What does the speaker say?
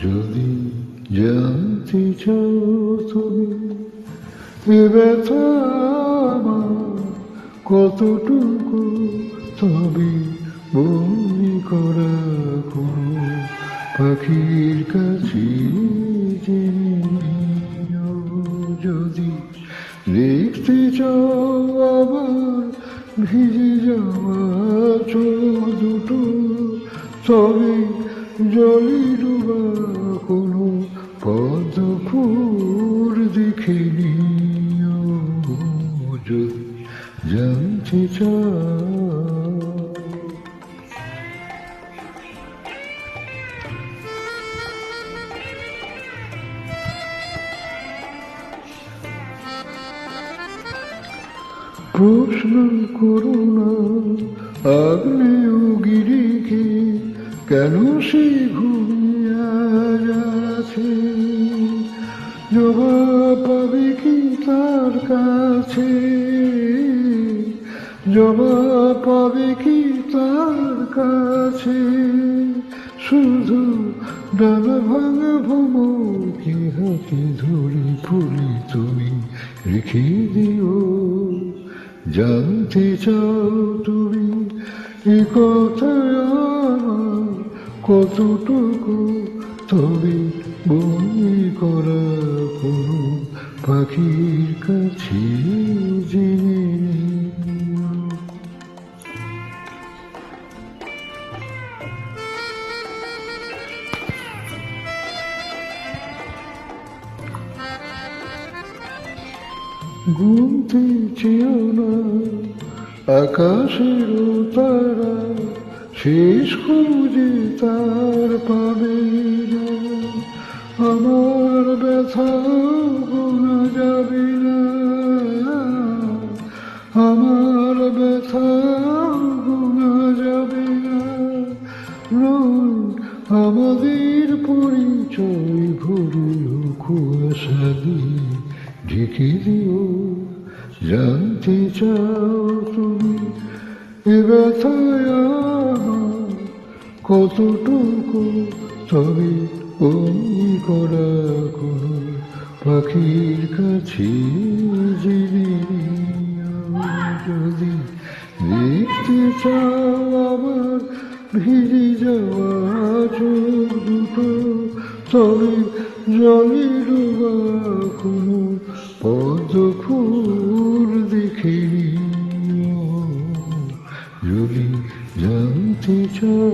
যদি জানতে চাও তুমি এ ব্যথা আমার কতটুকু, তবে বন্দি করা কোনো পাখির কাছে জেনে নিও। যদি দেখতে চাও আবার ভিজে যাওয়া চোখ দুটো, তবে জলে ডোবা কোনো পদ্ম ফুল দেখে নিও। যদি জানতে চাও প্রশ্ন করো না আগ্নেয়গিরিকে কেন সে ঘুমিয়ে যাচ্ছে, জবাব পাবে কি তার কাছে, জবাব পাবে কি তার কাছে। শুধু ডানা ভাঙা ভ্রমরকে হাতে ধরে ফুলে তুমি রেখে দিও। জানতে চাও তুমি এ কথা আমার কতটুকু, তবে বন্দি করা কোনো পাখির কাছে জেনে নিও। গুনতে চেও না আকাশের তারা, শেষ খুঁজে তার পাবে না। আমার ব্যথা গোনা যাবে না, আমার ব্যথা গোনা যাবে না। আমাদের পরিচয় ভরে কুয়াশা দিয়ে ঢেকে দিও। জানতে চাও তুমি এ ব্যথায় আমার কতটুকু, তবে বন্দি করা কোনো পাখির কাছে জেনে নিও। যদি দেখতে চাও আমার ভিজে যাওয়া চোখ দুটো, তবে জলে ডোবা কোনো পদ্ম ফুল দেখে নিও। যদি জানতে চাও।